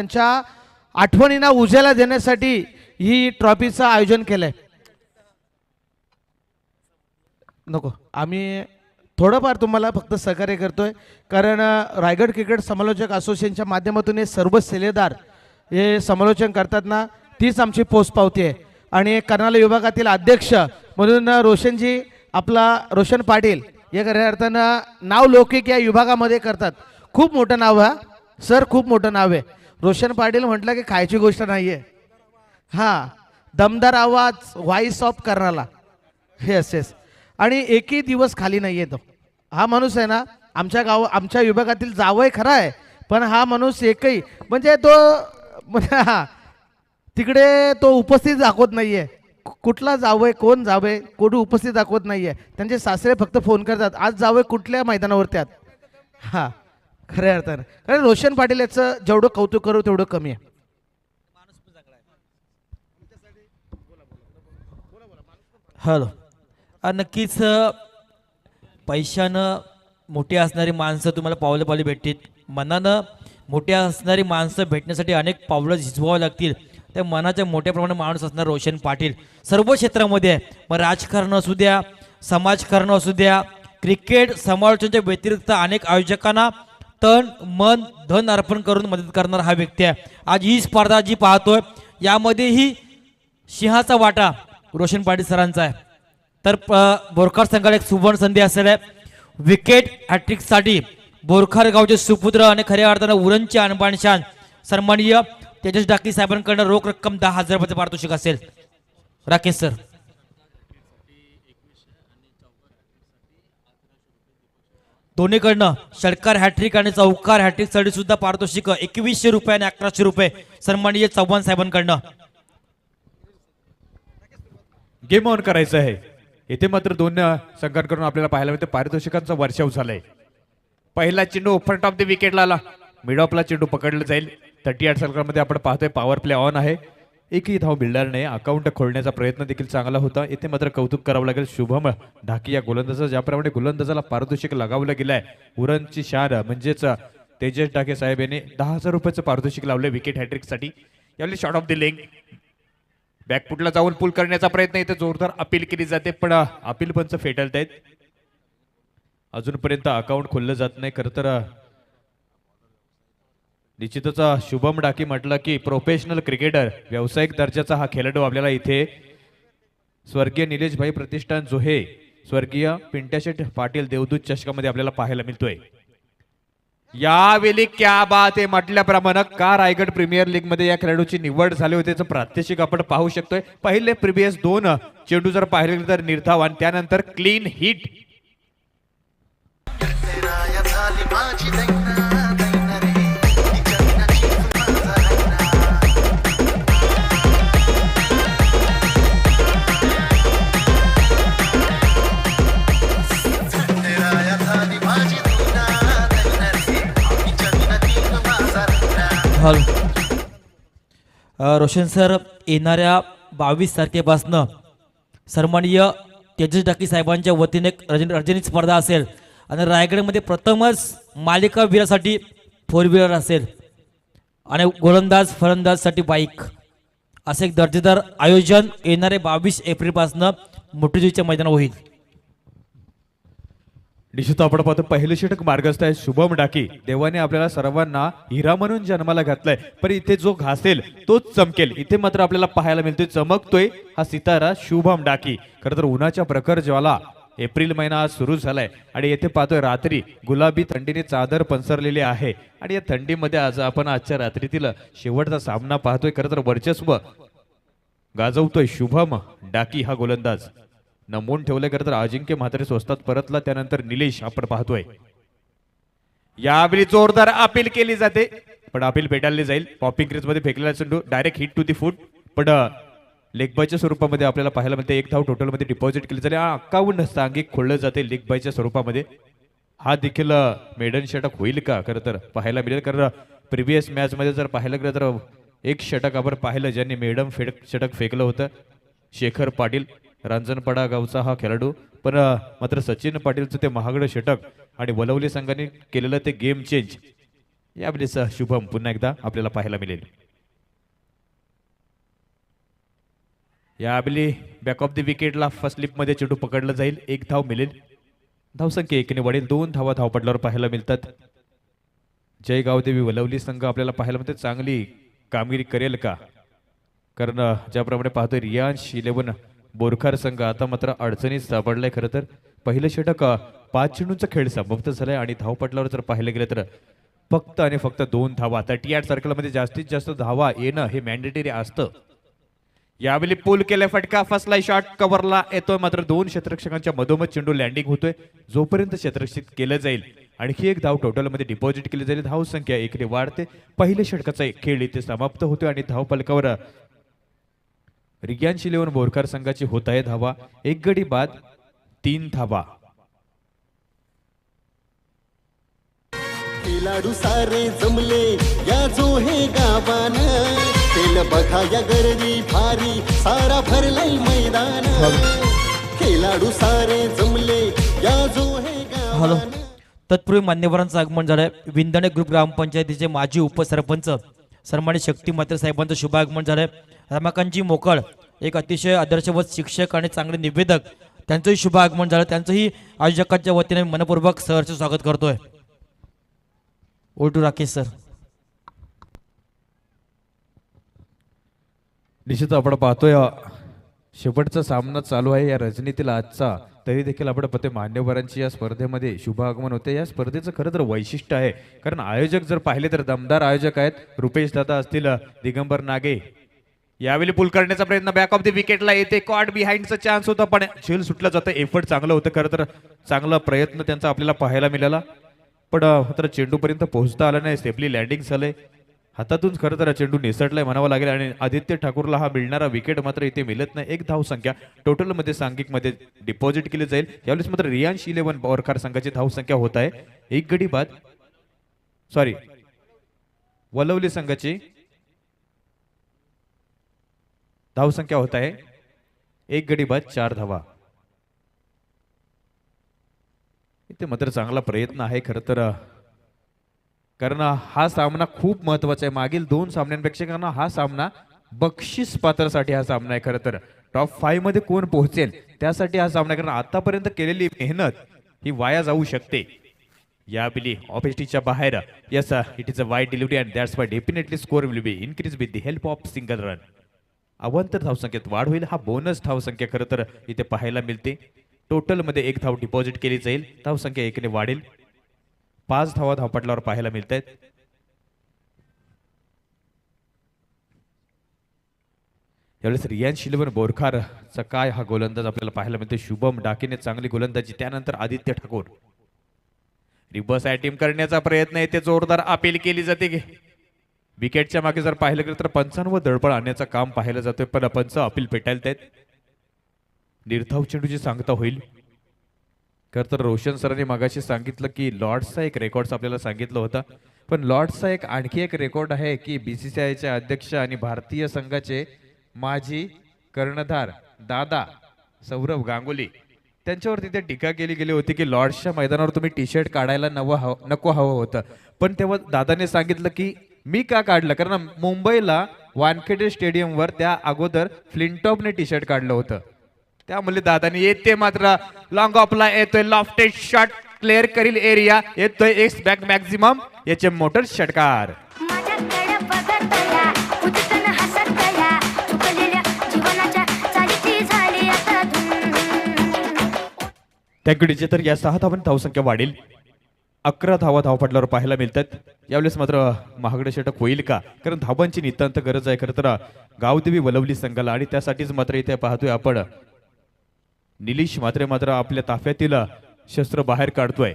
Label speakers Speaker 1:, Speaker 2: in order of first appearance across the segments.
Speaker 1: त्यांच्या आठवणींना उजाला देण्यासाठी ही ट्रॉफीचं आयोजन केलंय. नको, आम्ही थोडंफार तुम्हाला फक्त सहकार्य करतोय, कारण रायगड क्रिकेट समालोचक असोसिएशनच्या माध्यमातून हे सर्व सेलेदार हे समालोचन करतात ना, तीच आमची पोचपावती आहे. आणि कर्नाल विभागातील अध्यक्ष म्हणून रोशनजी, आपला रोशन पाटील हे खऱ्या अर्थानं नाव लौकिक या विभागामध्ये करतात. खूप मोठं नाव आहे सर, खूप मोठं नाव आहे. रोशन पाटील म्हटलं की खायची गोष्ट नाही आहे. हां, दमदार आवाज, voice of Karnala, yes yes. आणि एकही दिवस खाली नाही आहे तो. हा माणूस आहे ना, आमच्या विभागातील जावई खरा आहे, पण हा माणूस एकही म्हणजे तो म्हणजे तिकडे तो उपस्थित दाखवत नाही आहे. कुठला जावई, कोण जावई, कोणी उपस्थित दाखवत नाही आहे. त्यांचे सासरे फक्त फोन करतात, आज जावई कुठल्या मैदानावरती आहात. हां, खऱ्या अर्थानं कारण रोशन पाटील याचं जेवढं कौतुक करू तेवढं कमी आहे.
Speaker 2: हॅलो, नक्कीच पैशानं मोठी असणारी माणसं तुम्हाला पावलं पावली भेटतील. मनानं मोठी असणारी माणसं भेटण्यासाठी अनेक पावलं झिजवावं लागतील. त्या मनाच्या मोठ्या प्रमाणात माणूस असणार रोशन पाटील सर्व क्षेत्रामध्ये आहे. मग राजकारण असू द्या, समाजकारण असू द्या, क्रिकेट समालोचनाच्या व्यतिरिक्त अनेक आयोजकांना तन मन धन अर्पण करून मदत करणारा हा व्यक्ती आहे. आज ही स्पर्धा जी पाहतोय यामध्येही सिंहाचा वाटा रोशन पाटील सरांचा आहे. तर बोरकर संघाला एक सुवर्ण संधी असेल आहे. विकेट हॅट्रिकसाठी बोरकर गावचे सुपुत्र आणि खऱ्या अर्थानं उरणचे आणबाणशान सन्माननीय तेजस डाकी साहेबांकडनं रोख रक्कम 10,000 रुपयाचं पारितोषिक असेल. राकेश सर. दोन्हीकडनं षटकार हॅट्रिक आणि चौकार हॅट्रिक साठी सुद्धा पारितोषिक 2100 रुपये आणि 1100 रुपये सन्माननीय चव्हाण साहेबांकडनं.
Speaker 3: गेम ऑन करायचं आहे. इथे मात्र दोन संघांकडून आपल्याला पाहायला मिळते पारितोषिकांचा वर्षाव झालाय. पहिला चेंडू फ्रंट ऑफ द विकेटला आला, मिड ऑफला चेंडू पकडला जाईल. 38 सर्कलमध्ये आपण पाहतोय पॉवर प्ले ऑन आहे. एकही धाव मिळणार नाही. अकाउंट खोलण्याचा प्रयत्न देखील चांगला होता. इथे मात्र कौतुक करावं लागेल शुभम ढाकी या गोलंदाजा, ज्याप्रमाणे गोलंदाजाला पारितोषिक लगावलं गेलं आहे. उरणची शान म्हणजेच तेजस ढाके साहेब यांनी 10,000 रुपयाचं पारितोषिक लावले विकेट हॅट्रिकसाठी. यावेळी शॉट ऑफ द लेग बॅकफुटला जाऊन पुल करण्याचा प्रयत्न, इथे जोरदार अपील केली जाते पण अपील पंच फेटाळत आहेत. अजूनपर्यंत अकाउंट खोललं जात नाही. खरं तर निश्चितच शुभम डाकी म्हटलं की प्रोफेशनल क्रिकेटर, व्यावसायिक दर्जाचा हा खेळाडू आपल्याला इथे स्वर्गीय निलेश भाई प्रतिष्ठान जोहे, स्वर्गीय पिंट्याशेठ पाटील देवदूत चषकामध्ये आपल्याला पाहायला मिळतोय. यावेळी क्या बात आहे म्हटल्याप्रमाणे का रायगड प्रीमियर लीग मध्ये या खेळाडूची निवड झाली होती त्याचं प्रात्यक्षिक आपण पाहू शकतोय. पहिले प्रिव्हियस 2 चेंडू जर पाहिले तर निर्धाव आणि त्यानंतर क्लीन हिट.
Speaker 2: रोशन सर, येणाऱ्या 22 तारखेपासनं सन्माननीय तेजस डाकी साहेबांच्या वतीने एक रजनी स्पर्धा असेल आणि रायगडमध्ये प्रथमच मालिका वीरासाठी 4 व्हीलर असेल आणि गोलंदाज फलंदाजसाठी बाईक, असे एक दर्जेदार आयोजन येणारे 22 एप्रिलपासनं मोठीजीच्या मैदानावर होईल.
Speaker 3: निश्चित आपण पाहतो पहिलं षटक मार्गस्थ आहे शुभम डाकी. देवाने आपल्याला सर्वांना हिरा म्हणून जन्माला घातलाय, पण इथे जो घासेल तोच चमकेल. इथे मात्र आपल्याला पाहायला मिळतोय चमकतोय हा सितारा शुभम डाकी. खरं तर उन्हाच्या प्रखर ज्वाला एप्रिल महिना आज सुरू झालाय आणि येथे पाहतोय रात्री गुलाबी थंडीने चादर पसरलेली आहे आणि या थंडीमध्ये आज आपण आजच्या रात्रीतील शेवटचा सामना पाहतोय. खरं तर वर्चस्व गाजवतोय शुभम डाकी हा गोलंदाज. नमवून ठेवले. खरं तर अजिंक्य म्हात्रे स्वस्तात परतला, त्यानंतर निलेश आपण पाहतोय. यावेळी जोरदार अपील केली जाते पण अपील पेटाळली जाईल. पॉपिंग क्रीज मध्ये फेकलेला चेंडू डायरेक्ट हिट टू दी फूट, पण लेग बायच्या स्वरूपामध्ये आपल्याला पाहायला मिळते. 1 धाव टोटल मध्ये डिपॉझिट केली जाते. 51 सांघिक खोललं जाते लेग बायच्या स्वरूपामध्ये. हा देखील मेडन षटक होईल का खरं तर पाहायला मिळेल. कारण प्रिव्हियस मॅच मध्ये जर पाहायला गेलं तर एक षटक आपण पाहिलं ज्यांनी मेडम षटक फेकलं होतं, शेखर पाटील रांजणपाडा गावचा हा खेळाडू. पण मात्र सचिन पाटीलचं ते महागडं षटक आणि वलवली संघाने केलेलं ते गेम चेंज यावेळेस शुभम पुन्हा एकदा आपल्याला पाहायला मिळेल. यावेळी बॅक ऑफ द विकेटला फर्स्ट स्लिपमध्ये चेंडू पकडला जाईल. 1 धाव मिळेल. धावसंख्या 1 वाढेल. 2 धावा धावपटलावर पाहायला मिळतात. जय गावदेवी वलवली संघ आपल्याला पाहायला मिळते चांगली कामगिरी करेल का, कारण ज्याप्रमाणे पाहतोय रियांश 11 बोरखार संघ आता मात्र अडचणीत सापडलाय. खरं तर पहिलं षटक 5 चेंडूंचा खेळ समाप्त झालाय आणि धावपटलावर जर पाहिलं गेलं तर फक्त आणि फक्त 2 धावा. 38 सर्कलमध्ये जास्तीत जास्त धावा येणं हे मॅन्डेटरी असतं. यावेळी पूल केलाय फटका. फसला शॉट कव्हरला येतोय मात्र 2 क्षेत्ररक्षकांच्या मधोमध चेंडू लँडिंग होतोय. जोपर्यंत क्षेत्ररक्षित केलं जाईल आणखी 1 धाव टोटलमध्ये डिपॉझिट केली जाईल. धाव संख्या 1 वाढते. पहिल्या षटकाचा खेळ इथे समाप्त होतोय आणि धाव फलकावर रियांश 11 बोरकर संघाची होत आहे धावा. 1 गडी बाद 3 धावा.
Speaker 4: खेळाडू सारे जमले या जो हे गावान, तेल बघा या गर्दी भारी सारा भरलंय मैदान. खेळाडू सारे जमले या जो हे
Speaker 2: हॅलो.
Speaker 4: गावान.
Speaker 2: तत्पूर्वी मान्यवरांचं आगमन झालंय. विंधणे ग्रुप ग्रामपंचायतीचे माजी उपसरपंच सन्मानित शक्ती मात्रे साहेबांचं शुभ आगमन झालंय. रमाकांतजी मोकळ एक अतिशय आदर्शवत शिक्षक आणि चांगले निवेदक, त्यांचंही शुभ आगमन झालं. त्यांचंही आयोजकांच्या वतीने मनपूर्वक सहर्ष स्वागत करतोय. ओटू राकेश सर.
Speaker 3: निश्चित आपण पाहतोय शेवटचा सामना चालू आहे या रजनीतील आजचा. तरी देखील आपण पाहतोय मान्यवरांची या स्पर्धेमध्ये शुभ आगमन होते. या स्पर्धेचं खरं तर वैशिष्ट्य आहे, कारण आयोजक जर पाहिले तर दमदार आयोजक आहेत. रुपेश दादा असतील, दिगंबर नागे. यावेळी पुल करण्याचा प्रयत्न बॅक ऑफ द विकेटला येते. कॉट बिहाइंडचा चान्स होता पण झेल सुटला जातं. एफर्ट चांगलं होतं. खरं तर चांगला प्रयत्न त्यांचा आपल्याला पाहायला मिळाला, पण मात्र चेंडूपर्यंत पोहोचता आला नाही. सेफली लँडिंग झालंय. हातातून खरं तर चेंडू निसटलाय म्हणावा लागेल आणि आदित्य ठाकूरला हा मिळणारा विकेट मात्र इथे मिळत नाही. 1 धाव संख्या टोटलमध्ये सांघिकमध्ये डिपॉझिट केली जाईल. यावेळेस मात्र रियांश 11 बोरखार संघाची धाव संख्या होत आहे 1 गडी बाद. सॉरी, वलवली संघाची धाव संख्या होत आहे 1 गडी बाद 4 धावा. इथे मात्र चांगला प्रयत्न आहे खरं तर, कारण हा सामना खूप महत्वाचा आहे मागील 2 सामन्यांपेक्षा, कारण हा सामना बक्षीस पात्रासाठी हा सामना आहे. खरं तर टॉप 5 मध्ये कोण पोहोचेल त्यासाठी हा सामना, कारण आतापर्यंत केलेली मेहनत ही वाया जाऊ शकते. यावेळी ऑफिसच्या बाहेर yes it is a wide delivery and that's why definitely score will be increase with the help of single run. अवांतर धावसंख्येत वाढ होईल. हा बोनस धावसंख्या खरं तर इथे पाहायला मिळते. टोटलमध्ये 1 धाव डिपॉझिट केली जाईल. धावसंख्या 1 वाढेल. 5 धावा धावपटलावर पाहायला मिळत आहेत. यावेळेस रियांश 11 बोरखारचा काय हा गोलंदाज आपल्याला पाहायला मिळते. शुभम डाकेने चांगली गोलंदाजी. त्यानंतर आदित्य ठाकूर रिवर्स अटॅम्प्ट करण्याचा प्रयत्न येथे जोरदार अपील केली जाते. विकेटच्या मागे जर पाहिलं गेलं तर पंचांवर दडपण आणण्याचं काम पाहायला जातोय, पण पंच अपील पेटायला आहेत. निर्धाव चेंडूची सांगता होईल. खर तर रोशन सरांनी मागाशी सांगितलं की लॉर्ड्सचा एक रेकॉर्ड आपल्याला सांगितलं होता, पण लॉर्ड्सचा एक आणखी एक रेकॉर्ड आहे की बीसीसीआयचे अध्यक्ष आणि भारतीय संघाचे माजी कर्णधार दादा सौरभ गांगुली त्यांच्यावर तिथे टीका केली गेली होती की लॉर्ड्सच्या मैदानावर तुम्ही टी शर्ट काढायला नको हवं होतं. पण तेव्हा दादाने सांगितलं की मी का काढलं, कारण मुंबईला वानखेडे स्टेडियमवर त्या अगोदर फ्लिंटॉपने टी शर्ट काढलं होतं. त्यामुळे दादाने येते मात्र लॉंग ऑफला येतोय. लॉफ्टेड शॉट क्लिअर करील एरिया. येतोय एक्स बॅक मॅक्झिमम याचे मोटर षटकार. त्याकडे तर या 6 धावांनी धावसंख्या वाढेल. 11 धावा धावपटलावर पाहायला मिळतात. यावेळेस मात्र महागडे षटक होईल का, कारण धावांची नितांत गरज आहे खरं तर गावदेवी वलवली संघाला, आणि त्यासाठीच मात्र इथे पाहतोय आपण निलेश मात्र आपल्या ताफ्यातील शस्त्र बाहेर काढतोय.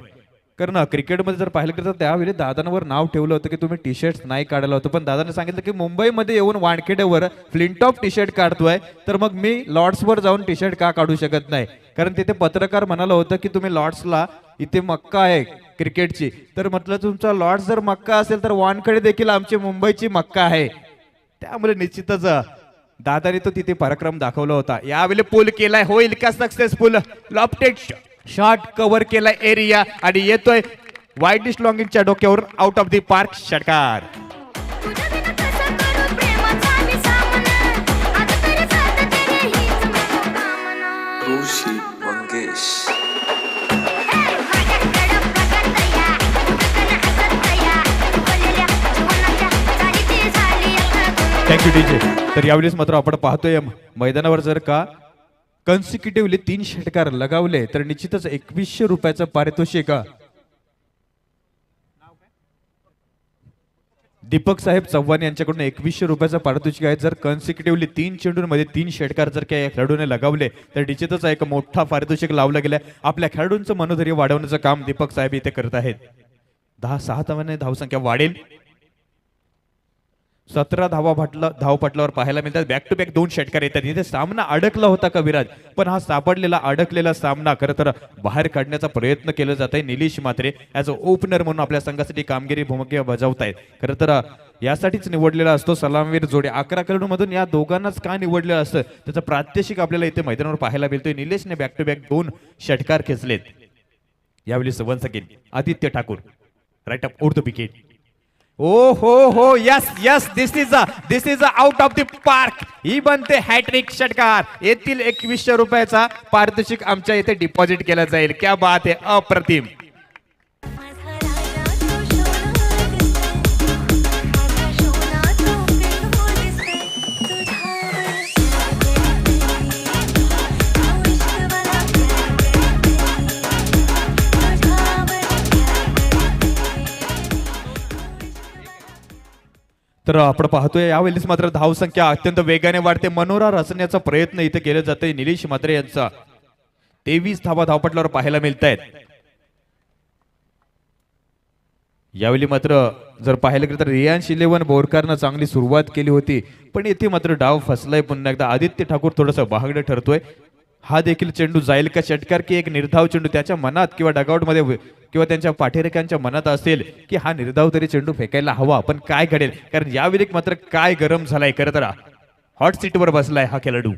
Speaker 3: कारण क्रिकेटमध्ये जर पाहिलं तर त्यावेळी दादांवर नाव ठेवलं होतं की तुम्ही टी शर्ट नाही काढलं होतं, पण दादाने सांगितलं की मुंबईमध्ये येऊन वानखेड्यावर फ्लिंटॉप टी शर्ट काढतोय तर मग मी लॉर्ड्सवर जाऊन टी शर्ट का काढू शकत नाही, कारण तिथे पत्रकार म्हणाला होतं की तुम्ही लॉर्ड्सला इथे मक्का आहे क्रिकेटची, तर म्हटलं तुमचा लॉर्ड्स जर मक्का असेल तर वानखेडे देखील आमची मुंबईची मक्का आहे. त्यामुळे निश्चितच दादाने तो तिथे पराक्रम दाखवला होता. यावेळी पूल केलाय, होईल का सक्सेसफुल. लॉफ्टेड शॉट कव्हर केलाय एरिया आणि येतोय वाईडिश लॉंगिंगच्या डोक्यावर आउट ऑफ द पार्क षटकार.
Speaker 5: तुझ्या बिना कसं करू प्रेमाचा मी सामना आता तरी साथ तेरी हीच मनोकामना
Speaker 6: ऋषी मंगेश
Speaker 5: माझ्याकडं प्रगत या उदकन हसत या बोललेल्या जीवनाच्या चालीची झाली आता
Speaker 3: थँक्यू डीजे. तर यावेळेस मात्र आपण पाहतोय मैदानावर जर का कन्सिक्युटिव्हली 3 षटकार लगावले तर निश्चितच 2100 रुपयाचं पारितोषिक दीपक साहेब चव्हाण यांच्याकडून 2100 रुपयाचं पारितोषिक आहे. जर कन्सिक्युटिव्हली 3 चेंडूंमध्ये 3 षटकार जर काही खेळाडूने लगावले तर निश्चितच एक मोठा पारितोषिक लावला गेला. आपल्या खेळाडूंचं मनोधैर्य वाढवण्याचं काम दीपक साहेब इथे करत आहेत. 6 धावांनी धावसंख्या वाढेल. 17 धावपटलावर पाहायला मिळतात. बॅक टू बॅक 2 षटकार येतात. इथे सामना अडकला होता का विराज, पण हा सापडलेला अडकलेला सामना खरं तर बाहेर काढण्याचा प्रयत्न केला जात आहे. निलेश मात्रे ॲज अ ओपनर म्हणून आपल्या संघासाठी कामगिरी भूमिका बजावत आहेत. खरं तर यासाठीच निवडलेला असतो सलामवीर जोडे. 11 खेळाडूंमधून या दोघांनाच का निवडलेलं असतं त्याचं प्रात्यक्षिक आपल्याला इथे मैदानावर पाहायला मिळतोय. निलेशने बॅक टू बॅक 2 षटकार खेचलेत. यावेळी once again Aditya Thakur right up over the wicket. ओ हो yes yes this is out of the park. ही बनते हॅट्रिक षटकार. येथील 2100 रुपयाचा पारितोषिक आमच्या इथे डिपॉझिट केला जाईल. क्या बात आहे, अप्रतिम.
Speaker 5: माझा राजा तो शोना दिसते माझा शोना तो प्रेम दिसते तुझ्यावर इश्कवाला
Speaker 3: तर आपण पाहतोय यावेळेस मात्र धावसंख्या अत्यंत वेगाने वाढते. मनोरा रचण्याचा प्रयत्न इथे केला जातोय. निलेश मात्रे यांचा 23 धावा धावपटलावर पाहायला मिळत आहेत. यावेळी मात्र जर पाहायला गेलं तर रियांश 11 बोरकरनं चांगली सुरुवात केली होती, पण येथे मात्र डाव फसलाय. पुन्हा एकदा आदित्य ठाकूर थोडासा बहागडे ठरतोय. हा देखील चेंडू जाईल का षटकार की एक निर्धाव चेंडू त्याच्या मनात किंवा डगआउटमध्ये किंवा त्यांच्या पाठीरेखांच्या मनात असेल की हा निर्धाव तरी चेंडू फेकायला हवा, पण काय घडेल कारण यावेळी मात्र काय गरम झालाय. खरं तर हॉट सीटवर बसलाय हा खेळाडू.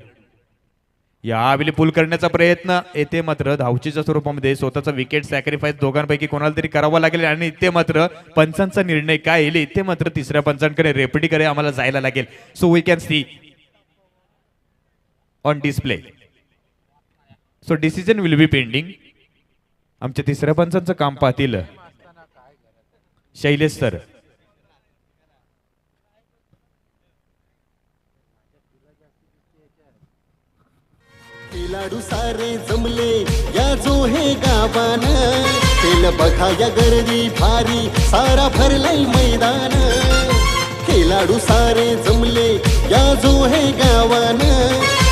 Speaker 3: यावेळी पूल करण्याचा प्रयत्न येथे मात्र धावचीच्या स्वरूपामध्ये स्वतःचा विकेट सॅक्रिफाईस दोघांपैकी कोणाला तरी करावा लागेल आणि इथे मात्र पंचांचा निर्णय काय येईल. इथे मात्र तिसऱ्या पंचांकडे रेफरीकडे आम्हाला जायला लागेल. So we can see on display. So decision will be pending. आमच्या तिसऱ्या पंचांचं काम पाहतील शैलेश सर.
Speaker 4: खेळाडू सारे जमले या जो हे गावान तेल बघा या गर्दी भारी सारा भरलाय मैदान. खेळाडू सारे जमले या जो हे गावान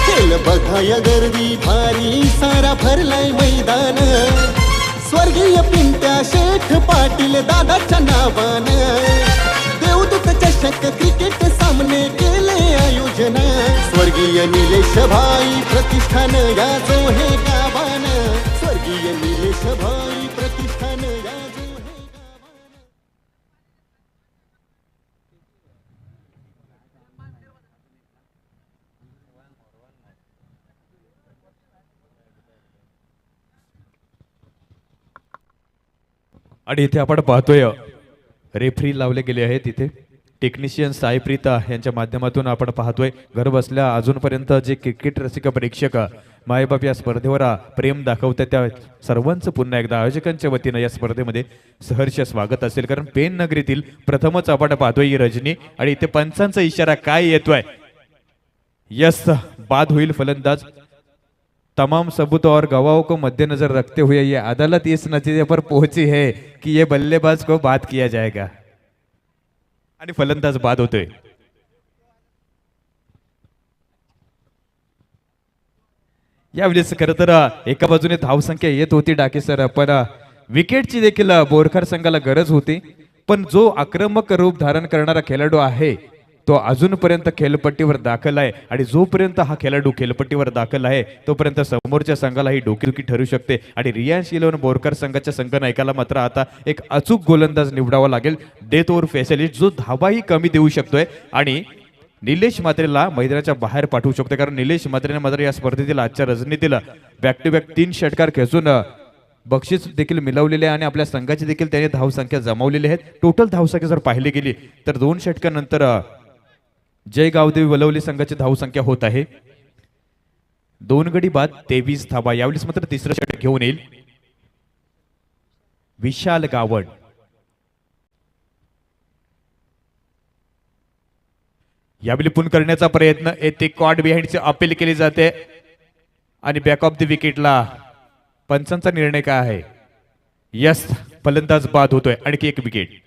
Speaker 4: तेल बघा या गर्दी भारी सारा भरलाय मैदान. स्वर्गीय पिंट्या शेठ पाटील दादाच्या नावान देवदूत चषक क्रिकेट सामने केले आयोजन. स्वर्गीय निलेश भाई प्रतिष्ठान या जो हे गावान स्वर्गीय निलेश भाई प्रतिष्ठान या जो हे गावान.
Speaker 3: आणि इथे आपण पाहतोय रेफरी लावले गेले आहेत. इथे टेक्निशियन साईप्रीता यांच्या माध्यमातून आपण पाहतोय घर बसल्या अजूनपर्यंत जे क्रिकेट रसिक प्रेक्षक मायबाप या स्पर्धेवर प्रेम दाखवतात त्या सर्वांचं पुन्हा एकदा आयोजकांच्या वतीनं या स्पर्धेमध्ये सहर्ष स्वागत असेल. कारण पेन नगरीतील प्रथमच आपण पाहतोय ही रजनी आणि इथे पंचांचा इशारा काय येतोय. यस बाद होईल फलंदाज. तमाम सबूत और गवाहों को मद्देनजर रखते हुए ये अदालत इस नतीजे पर पहुंची है कि ये बल्लेबाज को बाद किया जाएगा. आणि फलंदाज बाद होतोय. यावेळेस खरं तर एका बाजूने धावसंख्या येत होती डाके सर, पण विकेटची देखील बोरकर संघाला गरज होती. पण जो आक्रमक रूप धारण करणारा खेळाडू आहे तो अजूनपर्यंत खेळपट्टीवर दाखल आहे आणि जोपर्यंत हा खेळाडू खेळपट्टीवर दाखल आहे तोपर्यंत समोरच्या संघाला ही डोकेदुखी ठरू शकते. आणि रियांश 11 बोरकर संघाच्या संघनायकाला मात्र आता एक अचूक गोलंदाज निवडावा लागेल. डेथ ओव्हर स्पेशलिस्ट जो धावाही कमी देऊ शकतोय आणि निलेश मात्रेला मैदानाच्या बाहेर पाठवू शकतो. कारण निलेश मात्रेने मात्र या स्पर्धेतील आजच्या रजनीतील बॅक टू बॅक 3 षटकार खेचून बक्षीस देखील मिळवलेले आहे आणि आपल्या संघाची देखील त्याने धावसंख्या जमावलेली आहेत. टोटल धावसंख्या जर पाहिली गेली तर 2 षटकानंतर जय गावदेवी वलवली संघाची धावसंख्या होत आहे 2 गडी बाद 23 धावा. यावेळेस मात्र तिसरं षटक घेऊन येईल विशाल गावड. यावेळी पुन करण्याचा प्रयत्न येथे कॉट बिहाइंडचे अपील केली जाते आणि बॅक ऑफ द विकेटला पंचांचा निर्णय काय आहे. यस, फलंदाज बाद होतोय. आणखी एक विकेट.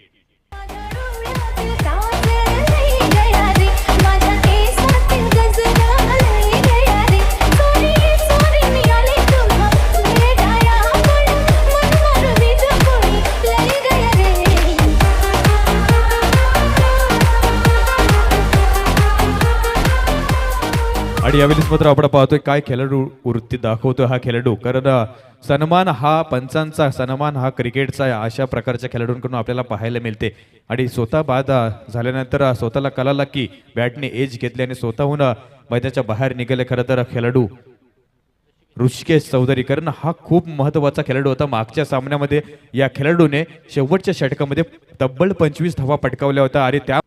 Speaker 3: आणि यावेळेस मात्र आपण पाहतोय काय खेळाडू वृत्ती दाखवतोय हा खेळाडू. कारण सन्मान हा पंचांचा, सन्मान हा क्रिकेटचा अशा प्रकारच्या खेळाडूंकडून आपल्याला पाहायला मिळते. आणि स्वतः बाद झाल्यानंतर स्वतःला कळाला की बॅटने एज घेतली आणि स्वतःहून मैदानाच्या बाहेर निघाले खरं तर खेळाडू ऋषिकेश चौधरी. कारण हा खूप महत्वाचा खेळाडू होता. मागच्या सामन्यामध्ये या खेळाडूने शेवटच्या षटकामध्ये तब्बल 25 धावा पटकावल्या होत्या आणि त्या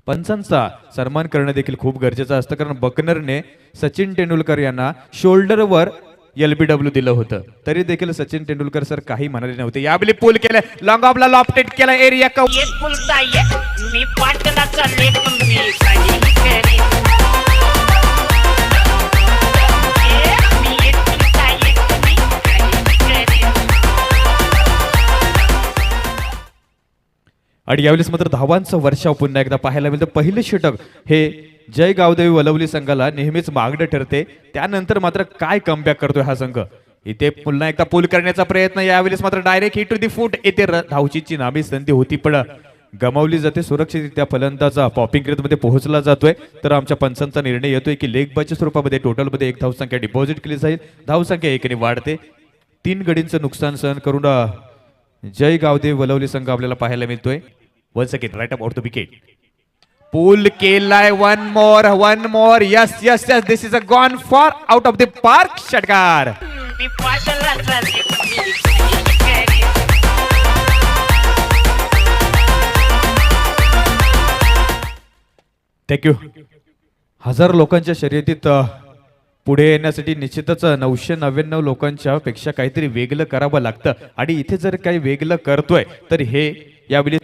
Speaker 3: पंचांचा सन्मान करणं देखील खूप गरजेचं असतं. कारण बकनरने सचिन तेंडुलकर यांना शोल्डरवर LBW दिलं होतं तरी देखील सचिन तेंडुलकर सर काही म्हणाले नव्हते. यावेळी पूल केलं, लॉंग ऑफला लॉफ्टेड केला एरिया
Speaker 7: मी पाटलाचा लेख मी काही करी
Speaker 3: आणि यावेळेस मात्र धावांचं वर्षाव पुन्हा एकदा पाहायला मिळतं. पहिलं षटक हे जय गावदेवी वलवली संघाला नेहमीच मागणं ठरते. त्यानंतर मात्र काय कमबॅक करतोय हा संघ. इथे पुन्हा एकदा पूल करण्याचा प्रयत्न. यावेळेस मात्र डायरेक्ट हिट टू दी फूट. इथे धावचीची नामी संधी होती पण गमावली जाते. सुरक्षितरित्या फलंदाजा पॉपिंग क्रीजमध्ये पोहोचला जातोय. तर आमच्या पंचांचा निर्णय येतोय की लेग बायच्या स्वरूपामध्ये टोटलमध्ये 1 धावसंख्या डिपॉझिट केली जाईल. धावसंख्या 1 ने वाढते. 3 गडींचं नुकसान सहन करून जय गावदेवी वलवली संघ आपल्याला पाहायला मिळतोय. Once again, right about the wicket. Pull केलाय. One more. Yes. This is a gone for out of the park. षटकार.
Speaker 7: मी पाटलाचा लेख मी काही करी
Speaker 3: थँक्यू. 1000 लोकांच्या शर्यतीत पुढे येण्यासाठी निश्चितच 999 लोकांच्या पेक्षा काहीतरी वेगळं करावं लागतं. आणि इथे जर काही वेगळं करतोय तर हे यावेळी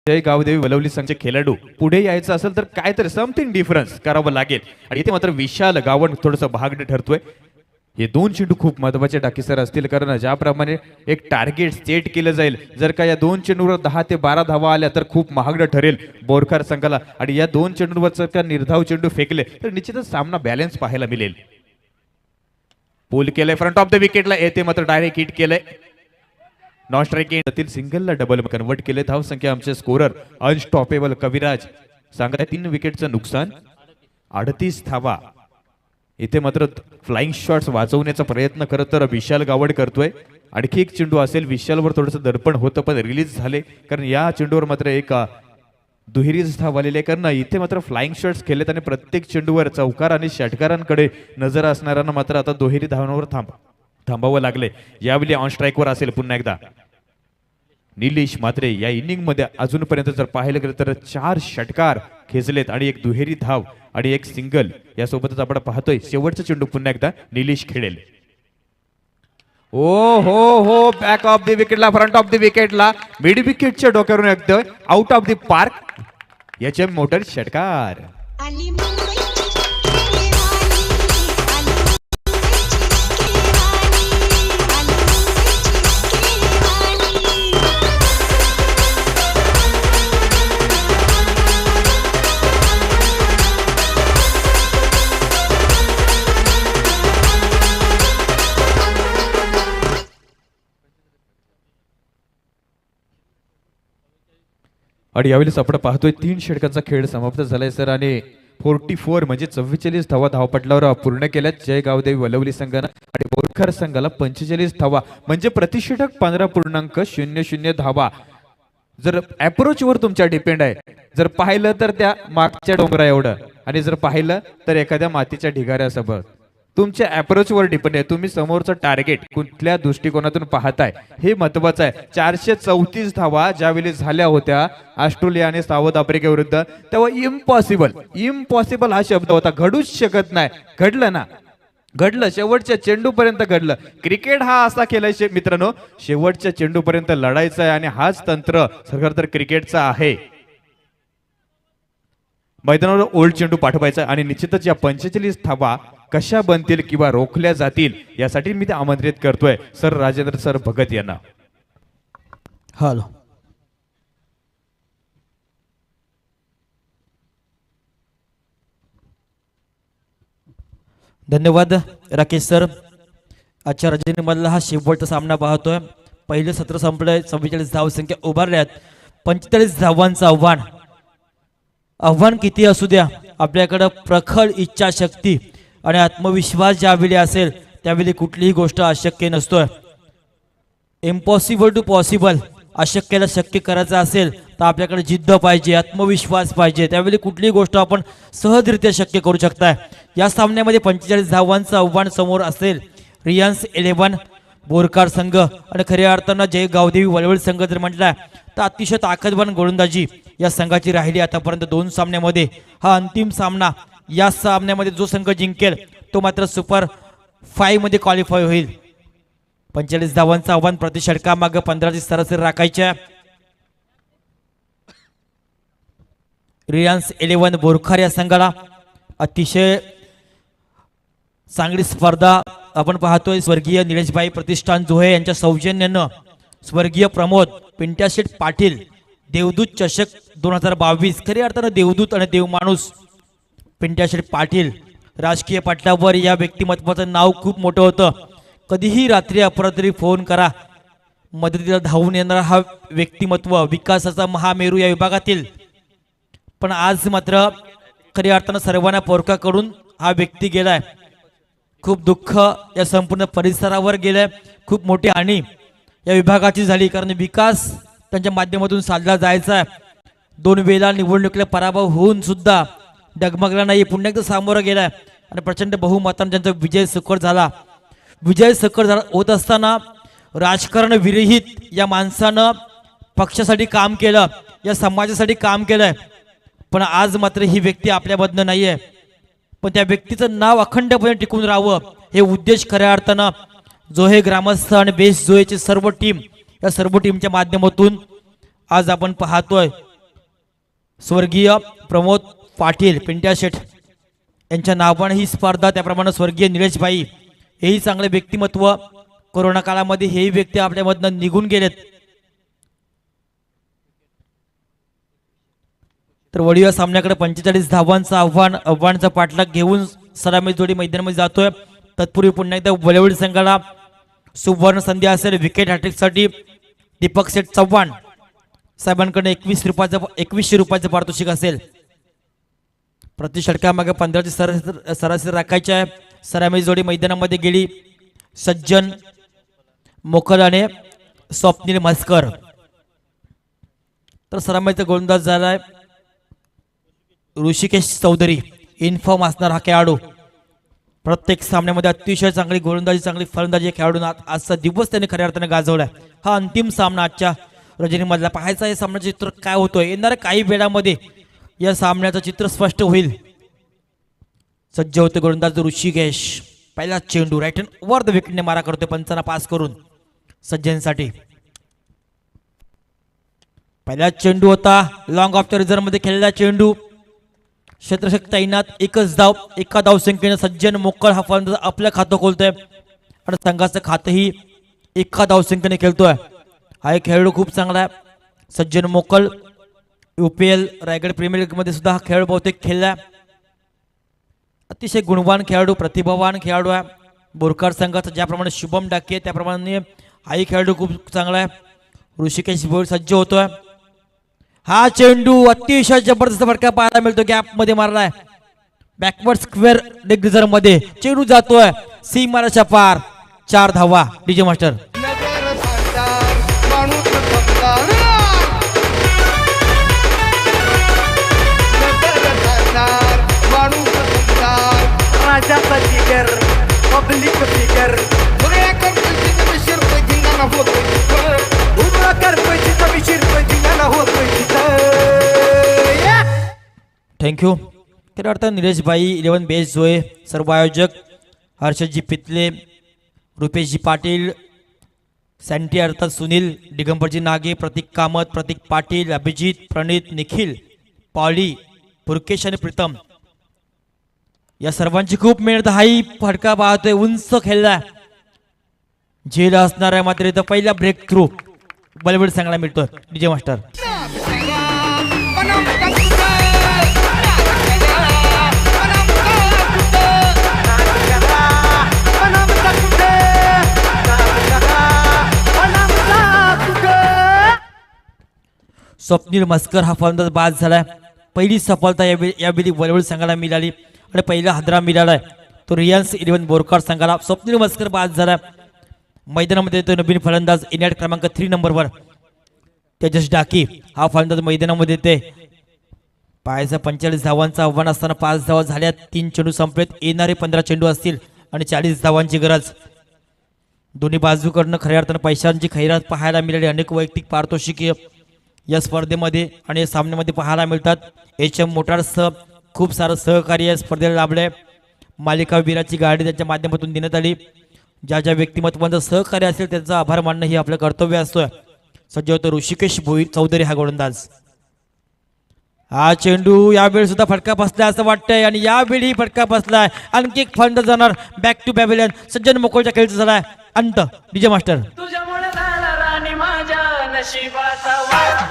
Speaker 3: जय गावदेवी वलवली संघाचे खेळाडू पुढे यायचं असेल तर काहीतरी समथिंग डिफरन्स करावं लागेल. आणि इथे मात्र विशाल गावड थोडंसं भागडं ठरतोय. हे 2 चेंडू खूप महत्वाचे टाकीसर असतील. कारण ज्याप्रमाणे एक टार्गेट सेट केलं जाईल जर का या 2 चेंडूवर 10 ते 12 धावा आल्या तर खूप महागडं ठरेल बोरकर संघाला. आणि या 2 चेंडूवर जर का निर्धाव चेंडू फेकले तर निश्चितच सामना बॅलन्स पाहायला मिळेल. पूल केलंय फ्रंट ऑफ द विकेटला. येते मात्र डायरेक्ट हिट केलंय. नॉन स्ट्राईकिंग सिंगलला डबल कन्वर्ट केले. धाव संख्या आमचे स्कोरर अनस्टॉपेबल कविराज सांगत 3 विकेटचं नुकसान 38 धावा. इथे मात्र फ्लाइंग शॉट्स वाचवण्याचा प्रयत्न करत तर विशाल गावड करतोय. आणखी एक चेंडू असेल. विशालवर थोडंसं दर्पण होतं पण रिलीज झाले कारण या चेंडूवर मात्र एक दुहेरीच धाव आलेली आहे. कारण इथे मात्र फ्लाइंग शॉट्स खेळलेत आणि प्रत्येक चेंडूवर चौकार आणि षटकारांकडे नजर असणाऱ्यांना मात्र आता दुहेरी धावांवर थांबावं लागले. यावेळी ऑन स्ट्राईकवर असेल पुन्हा एकदा निलेश म्हात्रे. या इनिंग मध्ये अजूनपर्यंत जर पाहिलं गेलं तर 4 षटकार खेचलेत आणि 1 दुहेरी धाव आणि 1 सिंगल. यासोबतच आपण पाहतोय शेवटचा चेंडू पुन्हा एकदा निलेश खेळेल. हो बॅक ऑफ द विकेटला फ्रंट ऑफ द विकेटला मिड विकेटच्या डोक्यावरून एकदम आउट ऑफ द पार्क. याचे मोटर षटकार.
Speaker 5: आली मुंबईची
Speaker 3: आणि यावेळेस आपण पाहतोय 3 षटकांचा खेळ समाप्त झालाय सर. आणि 44 म्हणजे 44 धावा धावपटलावर पूर्ण केल्यात जय गावदेवी वलवली संघानं. आणि बोरकर संघाला 45 धावा म्हणजे प्रतिषटक 15.00 धावा. जर अप्रोचवर तुमच्या डिपेंड आहे. जर पाहिलं तर त्या मागच्या डोंगरा एवढं आणि जर पाहिलं तर एखाद्या मातीच्या ढिगाऱ्यासोबत तुमच्या अप्रोचवर डिपेंड आहे. तुम्ही समोरचं टार्गेट कुठल्या दृष्टिकोनातून पाहताय हे महत्वाचं आहे. 434 धावा ज्यावेळी झाल्या होत्या ऑस्ट्रेलिया आणि साऊथ आफ्रिकेविरुद्ध, तेव्हा इम्पॉसिबल हा शब्द होता. घडूच शकत नाही. घडलं ना, घडलं. शेवटच्या चेंडूपर्यंत घडलं. क्रिकेट हा असा केलाय मित्रांनो, शेवटच्या चेंडूपर्यंत लढायचं आहे आणि हाच तंत्र खरं तर क्रिकेटचा आहे. मैदानावर ओल्ड चेंडू पाठवायचा आणि निश्चितच या 45 धावा कशा बनतील किंवा रोखल्या जातील यासाठी मी ते आमंत्रित करतोय सर राजेंद्र सर भगत यांना.
Speaker 2: हॅलो. धन्यवाद राकेश सर. आजच्या रजनीमधला हा शेवटचा सामना पाहतोय. पहिले सत्र संपलंय. 44 धावसंख्या उभारल्यात. 45 धावांचं आव्हान किती असू द्या, आपल्याकडं प्रखर इच्छाशक्ती आणि आत्मविश्वास ज्यावेळी असेल त्यावेळी कुठलीही गोष्ट अशक्य नसतोय. इम्पॉसिबल टू पॉसिबल, अशक्याला शक्य करायचं असेल तर आपल्याकडे जिद्द पाहिजे, आत्मविश्वास पाहिजे. त्यावेळी कुठलीही गोष्ट आपण सहजरित्या शक्य करू शकताय. या सामन्यामध्ये 45 धावांचं आव्हान समोर असेल रिलायन्स 11 बोरकार संघ आणि खऱ्या अर्थानं जय गावदेवी वलवल संघ जर म्हटला तर अतिशय ताकदवान गोलंदाजी या संघाची राहिली आतापर्यंत 2 सामन्यामध्ये. हा अंतिम सामना, या सामन्यामध्ये जो संघ जिंकेल तो मात्र सुपर 5 मध्ये क्वालिफाय होईल. 45 धावांचं आव्हान प्रति षटकामागं 15ची सरासरी राखायच्या. रिलायन्स 11 बोरखार या संघाला अतिशय चांगली स्पर्धा आपण पाहतोय. स्वर्गीय निलेशभाई प्रतिष्ठान जोहे यांच्या सौजन्यानं स्वर्गीय प्रमोद पिंट्याशेठ पाटील देवदूत चषक 2022, खऱ्या अर्थानं देवदूत आणि देवमाणूस पिंट्याशेठ पाटील. राजकीय पटलावर या व्यक्तिमत्वाचं नाव खूप मोठं होतं. कधीही रात्री अपरात्री फोन करा, मदतीला धावून येणारा हा व्यक्तिमत्व, विकासाचा महामेरू या विभागातील. पण आज मात्र खऱ्या अर्थानं सर्वांना पोरकाकडून हा व्यक्ती गेलाय. खूप दुःख या संपूर्ण परिसरावर गेलंय. खूप मोठी हानी या विभागाची झाली, कारण विकास त्यांच्या माध्यमातून साधला जायचा आहे. 2 वेळा निवडणुकीला पराभव होऊन सुद्धा डगमगला नाही. पुन्हा एकदा सामोरं गेलाय आणि प्रचंड बहुमताने त्यांचा विजय सुकर झाला. होत असताना राजकारण विरहित या माणसानं पक्षासाठी काम केलं, या समाजासाठी काम केलंय. पण आज मात्र ही व्यक्ती आपल्यामधनं नाहीये. पण त्या व्यक्तीचं नाव अखंडपणे टिकून राहावं हे उद्देश खऱ्या अर्थानं जोहे ग्रामस्थ आणि बेस जोहेची सर्व टीम, या सर्व टीमच्या माध्यमातून आज आपण पाहतोय. स्वर्गीय प्रमोद पाटील पिंट्याशेठ यांच्या नावाने ही स्पर्धा, त्याप्रमाणे स्वर्गीय निलेशभाई हेही चांगले व्यक्तिमत्व. कोरोना काळामध्ये हेही व्यक्ती आपल्यामधनं निघून गेलेत. तर वडिया सामन्याकडे 45 धावांचं आव्हानाचा पाठलाग घेऊन सलामी जोडी मैदानामध्ये जातोय. तत्पूर्वी पुन्हा एकदा वलवडी संघाला सुवर्ण संधी असेल विकेट हॅट्रिकसाठी. दीपक सेठ चव्हाण साहेबांकडे 2100 रुपयाचं पारितोषिक असेल. प्रति षटकामागे 15ची सरासरी राखायची आहे. सलामी जोडी मैदानामध्ये गेली सज्जन मोखल आणि स्वप्नील म्हस्कर. तर सलामीचा गोलंदाज झालाय ऋषिकेश चौधरी. इनफॉर्म असणार हा खेळाडू. प्रत्येक सामन्यामध्ये अतिशय चांगली गोलंदाजी, चांगली फलंदाजी खेळाडून आजचा दिवस त्यांनी खऱ्या अर्थाने गाजवलाय. हा अंतिम सामना आजच्या रजनीमधला पाहायचा. हे सामन्याचं चित्र काय होतोय, येणाऱ्या काही वेळामध्ये या सामन्याचं चित्र स्पष्ट होईल. सज्ज होते गोलंदाज ऋषिकेश. पहिला चेंडू राईट हँड वर द विकेटने मारा करतोय पंचांना पास करून सज्जनसाठी. पहिला चेंडू होता लॉंग ऑफ द रिझर्व्ह मध्ये खेळलेला चेंडू. क्षेत्ररक्षक तैनात, एकच धाव, एका धावसंख्येने सज्जन मोकळ हा फलंदाज आपलं खातं खोलतोय आणि संघाचं खातंही एका धावसंख्येने खेळतोय. हा एक खेळाडू खूप चांगला आहे सज्जन मोकल. UPL रायगड प्रीमियर लीग मध्ये सुद्धा हा खेळ बहुतेक खेळलाय. अतिशय गुणवान खेळाडू, प्रतिभावान खेळाडू आहे. बोरकार संघाचा ज्याप्रमाणे शुभम डाके त्याप्रमाणे हाही खेळाडू खूप चांगला आहे. ऋषिकेश भोईर सज्ज होतोय. हा चेंडू अतिशय जबरदस्त फटका पाहायला मिळतो. गॅप मध्ये मारलाय, बॅकवर्ड स्क्वेअर लेग रिझर्व्ह मध्ये चेंडू जातोय सीमारेषा पार. 4 धावा. DJ master.
Speaker 7: माझा पतिकर
Speaker 8: मधली फिकर उभ्या करतोय तिथं शिरतोय धिंगाणा होतोय तिथं उभ्या करतोय तिथं मी शिरतोय धिंगाणा होतोय तिथं या
Speaker 2: थँक्यू. खऱ्या अर्थात निलेशभाई 11 बेस्ट जोय, सर्व आयोजक हर्षदजी पितले, रुपेशजी पाटील, सँटी अर्थात सुनील, दिगंबरजी नागे, प्रतीक कामत, प्रतीक पाटील, अभिजित, प्रणित, निखिल, पॉली, पुरकेश आणि प्रीतम या सर्वांची खूप मेहनत. हाही फटका पाहतोय, उंच खेळलाय, झेल असणार आहे, मात्र इथं पहिला ब्रेक थ्रू बॉलिवूड सांगायला मिळतोय. डीजे मास्टर स्वप्नील मस्कर हा फलंदाज बाद झालाय. पहिली सफलता यावेळी बॉलिवूड संघाला मिळाली आणि पहिला हादरा मिळालाय तो रिलायन्स 11 बोरकर संघाला. स्वप्नील मस्कर बाद झालाय. मैदानामध्ये येतो नवीन फलंदाज इनिंग क्रमांक 3 नंबरवर तेजस डाकी हा फलंदाज मैदानामध्ये येते. पायाचा 45 धावांचं आव्हान असताना 5 धावा झाल्यात. 3 चेंडू संपलेत. येणारे 15 चेंडू असतील आणि 40 धावांची गरज. दोन्ही बाजूकडनं खऱ्या अर्थानं पैशांची खैरात पाहायला मिळाली. अनेक वैयक्तिक पारितोषिके या स्पर्धेमध्ये आणि या सामन्यामध्ये पाहायला मिळतात. HM मोटार्सचं खूप सारं सहकार्य या स्पर्धेला लाभलंय. मालिका वीराची गाडी त्यांच्या माध्यमातून देण्यात आली. ज्या ज्या व्यक्तिमत्वांचं सहकार्य असेल त्यांचा आभार मानणं हे आपलं कर्तव्य असतं. सज्ज होतं ऋषिकेश भोई चौधरी हा गोलंदाज. हा चेंडू यावेळी सुद्धा फटका बसलाय असं वाटतंय आणि यावेळी फटका बसलाय. आणखी एक फंड जाणार बॅक टू पॅव्हिलियन. सज्जन मोकोळच्या खेळचा झालाय अंत. डीजे मास्टर
Speaker 7: तुझ्यामुळे झाला राणी माझ्या नशिबाचा वाढ.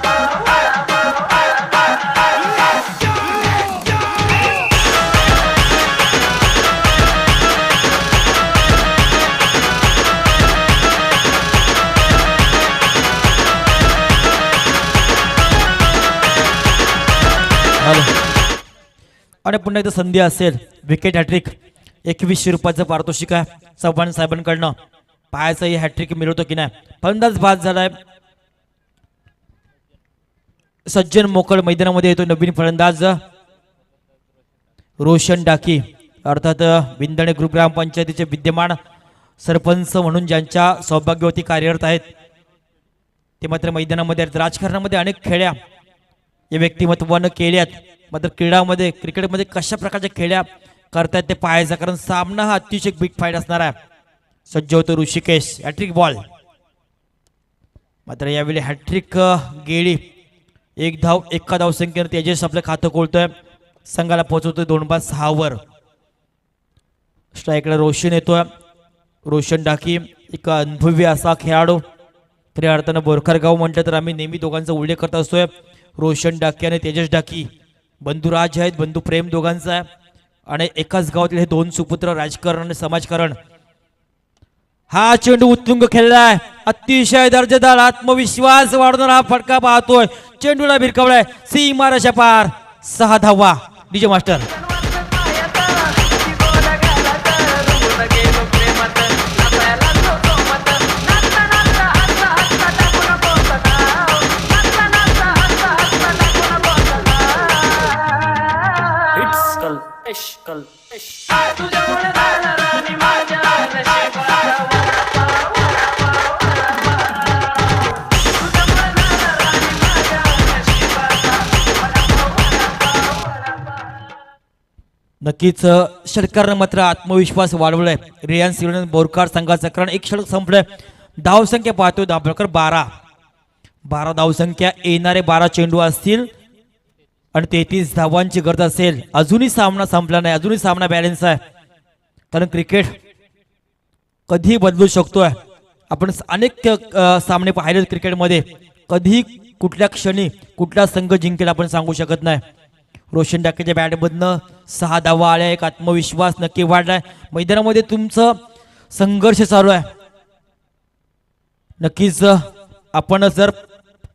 Speaker 2: आणि पुन्हा एकदा संधी असेल. विकेट हॅट्रिक 2100 रुपयाचं पारितोषिक आहे चव्हाण साहेबांकडनं. पायाचं हे हॅट्रिक मिळवतो की नाही. फलंदाज बाद झालाय. सज्जन मोकळ मैदानामध्ये येतो नवीन फलंदाज रोशन डाकी अर्थात विंदणे ग्रुप ग्रामपंचायतीचे विद्यमान सरपंच म्हणून ज्यांच्या सौभाग्यवती कार्यरत आहेत ते मात्र मैदानामध्ये आहेत. राजकारणामध्ये अनेक खेळ्या या व्यक्तिमत्वानं केल्यात. मात्र क्रीडामध्ये क्रिकेटमध्ये कशा प्रकारच्या खेळ्या करतायत ते पाहायचं कारण सामना हा अतिशय बिग फाईट असणार आहे. सज्ज होतो ऋषिकेश. हॅट्रिक बॉल मात्र यावेळी हॅट्रिक गेली. 1 धाव 1 धावसंख्येनं तेजस आपलं खातं खोलतोय. संघाला पोहोचवतोय 2-6 वर. स्ट्राईकला रोशन येतोय. रोशन डाकी एक अनुभवी असा खेळाडू. खऱ्या अर्थानं बोरकर गाव म्हटलं तर आम्ही नेहमी दोघांचा उल्लेख करत असतोय. रोशन डाकी आणि तेजस डाकी बंधुराज आहेत. बंधू प्रेम दोघांचा आहे आणि एकाच गावातील हे 2 सुपुत्र राजकारण आणि समाजकारण. हा चेंडू उत्तुंग खेळलाय. अतिशय दर्जेदार आत्मविश्वास वाढवणारा हा फटका पाहतोय. चेंडूला भिरकवलाय सीमारेषा पार. 6 धावा. डीजे मास्टर
Speaker 7: तुझ्यामुळे झाला राणी माझ्या नशिबाचा
Speaker 2: नक्कीच षटकारानं मात्र आत्मविश्वास वाढवलाय. रिलायन्स 11 बोरकर संघाचं कारण एक षटक संपलंय. धावसंख्या पाहतोय दाभोळकर 12 धावसंख्या. येणारे 12 चेंडू असतील आणि 33 धावांची गरज असेल. अजूनही सामना संपला नाही. अजूनही सामना बॅलन्स आहे कारण क्रिकेट कधी बदलू शकतोय. आपण अनेक सामने पाहिले क्रिकेटमध्ये. कधी कुठल्या क्षणी कुठला संघ जिंकेल आपण सांगू शकत नाही. रोशन डाकेच्या बॅटमधनं 6 धावा आल्या. एक आत्मविश्वास नक्की वाढलाय. मैदानामध्ये तुमचं संघर्ष चालू आहे. नक्कीच आपण जर